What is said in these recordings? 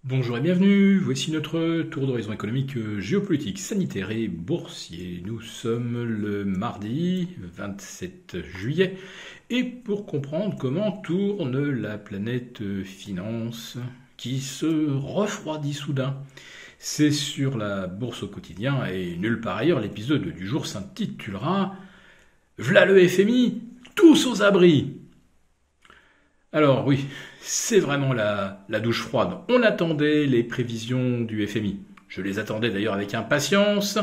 Bonjour et bienvenue, voici notre tour d'horizon économique, géopolitique, sanitaire et boursier. Nous sommes le mardi 27 juillet et pour comprendre comment tourne la planète finance qui se refroidit soudain, c'est sur la bourse au quotidien et nulle part ailleurs. L'épisode du jour s'intitulera V'là le FMI, tous aux abris. Alors oui, c'est vraiment la douche froide. On attendait les prévisions du FMI. Je les attendais d'ailleurs avec impatience.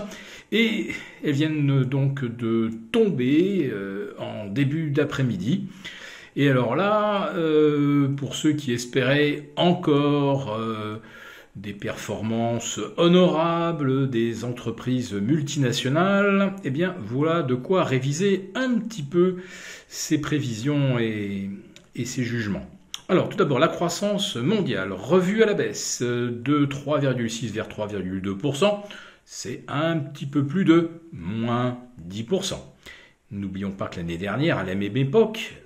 Et elles viennent donc de tomber en début d'après-midi. Et alors là, pour ceux qui espéraient encore des performances honorables des entreprises multinationales, eh bien voilà de quoi réviser un petit peu ces prévisions et ses jugements. Alors, tout d'abord, la croissance mondiale, revue à la baisse de 3,6 vers 3,2%, c'est un petit peu plus de moins 10%. N'oublions pas que l'année dernière, à la même époque,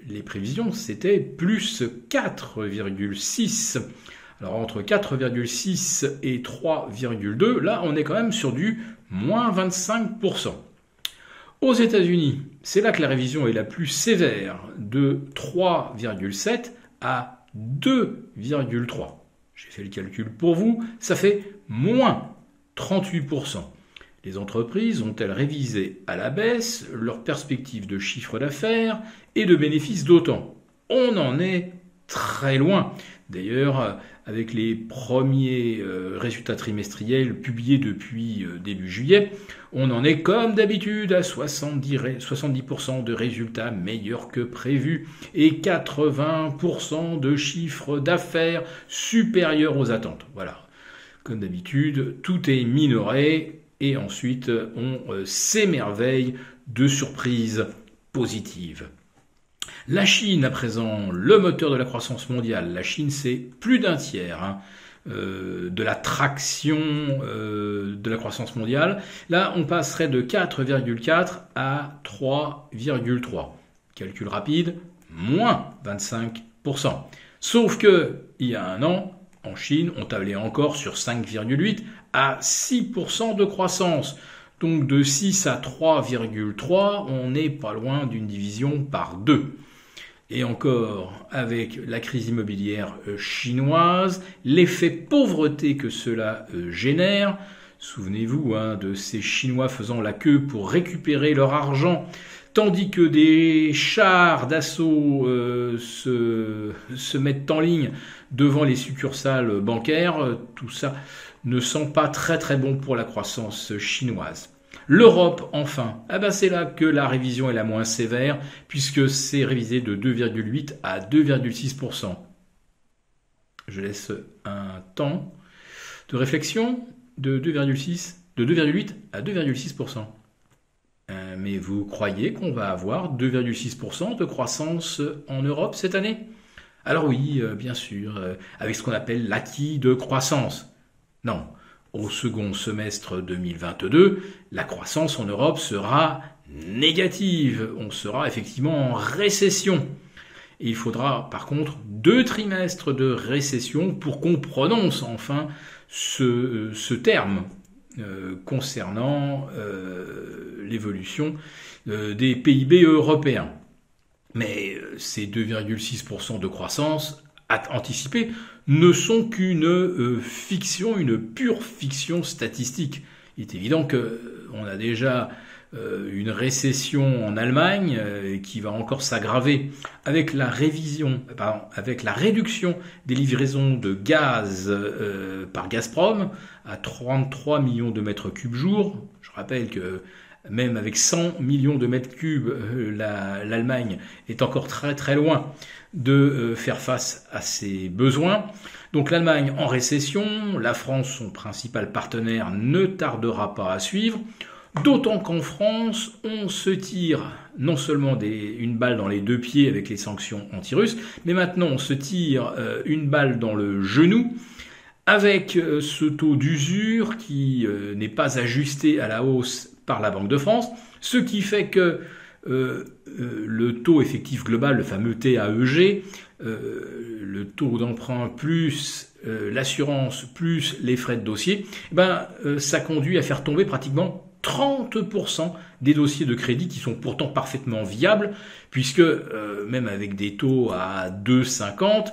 les prévisions, c'était plus 4,6. Alors, entre 4,6 et 3,2, là, on est quand même sur du moins 25%. Aux États-Unis, c'est là que la révision est la plus sévère, de 3,7 à 2,3. J'ai fait le calcul pour vous, ça fait moins 38%. Les entreprises ont-elles révisé à la baisse leurs perspectives de chiffre d'affaires et de bénéfices d'autant? On en est très loin. D'ailleurs, avec les premiers résultats trimestriels publiés depuis début juillet, on en est comme d'habitude à 70% de résultats meilleurs que prévus et 80% de chiffre d'affaires supérieur aux attentes. Voilà, comme d'habitude, tout est minoré et ensuite on s'émerveille de surprises positives. La Chine, à présent, le moteur de la croissance mondiale. La Chine, c'est plus d'un tiers de la traction de la croissance mondiale. Là, on passerait de 4,4 à 3,3. Calcul rapide, moins 25%. Sauf que, il y a un an, en Chine, on tablait encore sur 5,8 à 6% de croissance. Donc de 6 à 3,3, on n'est pas loin d'une division par 2. Et encore, avec la crise immobilière chinoise, l'effet pauvreté que cela génère, souvenez-vous de ces Chinois faisant la queue pour récupérer leur argent, tandis que des chars d'assaut se mettent en ligne devant les succursales bancaires, tout ça ne sent pas très très bon pour la croissance chinoise. L'Europe, enfin, c'est là que la révision est la moins sévère, puisque c'est révisé de 2,8 à 2,6%. Je laisse un temps de réflexion de 2,8 à 2,6%. Mais vous croyez qu'on va avoir 2,6% de croissance en Europe cette année? Alors oui, bien sûr, avec ce qu'on appelle l'acquis de croissance. Non. Au second semestre 2022, la croissance en Europe sera négative. On sera effectivement en récession. Et il faudra par contre 2 trimestres de récession pour qu'on prononce enfin ce terme concernant l'évolution des PIB européens. Mais ces 2,6% de croissance anticipée ne sont qu'une fiction, une pure fiction statistique. Il est évident qu'on a déjà une récession en Allemagne qui va encore s'aggraver avec la réduction des livraisons de gaz par Gazprom à 33 millions de mètres cubes jour. Je rappelle que même avec 100 millions de mètres cubes, l'Allemagne est encore très très loin de faire face à ses besoins. Donc l'Allemagne en récession, la France, son principal partenaire, ne tardera pas à suivre, d'autant qu'en France, on se tire non seulement une balle dans les 2 pieds avec les sanctions anti-russes, mais maintenant on se tire une balle dans le genou avec ce taux d'usure qui n'est pas ajusté à la hausse par la Banque de France, ce qui fait que le taux effectif global, le fameux TAEG, le taux d'emprunt plus l'assurance plus les frais de dossier, ça conduit à faire tomber pratiquement 30% des dossiers de crédit qui sont pourtant parfaitement viables, puisque même avec des taux à 2,50,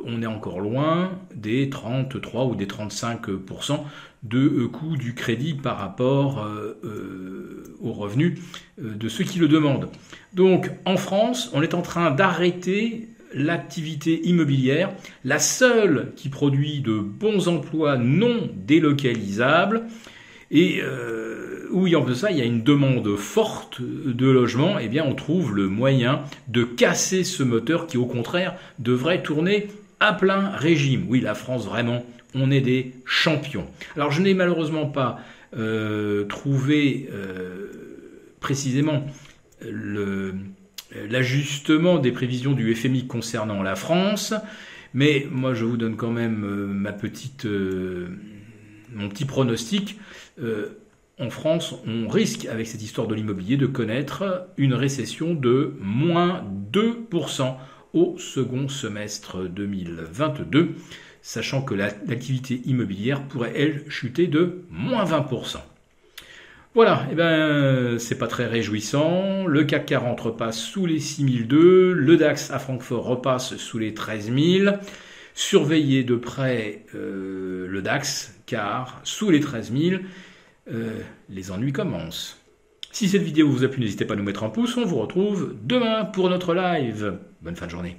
on est encore loin des 33 ou des 35% de coût du crédit par rapport aux revenus de ceux qui le demandent. Donc en France, on est en train d'arrêter l'activité immobilière, la seule qui produit de bons emplois non délocalisables, et où en plus de ça, il y a une demande forte de logement, eh bien on trouve le moyen de casser ce moteur qui au contraire devrait tourner à plein régime. Oui, la France vraiment, on est des champions. Alors je n'ai malheureusement pas trouvé précisément l'ajustement des prévisions du FMI concernant la France, mais moi je vous donne quand même mon petit pronostic. En France, on risque, avec cette histoire de l'immobilier, de connaître une récession de moins 2% au second semestre 2022, sachant que l'activité immobilière pourrait, elle, chuter de moins 20%. Voilà, c'est pas très réjouissant. Le CAC 40 repasse sous les 6002, le DAX à Francfort repasse sous les 13000. Surveillez de près le DAX, car sous les 13000, les ennuis commencent. Si cette vidéo vous a plu, n'hésitez pas à nous mettre un pouce. On vous retrouve demain pour notre live. Bonne fin de journée.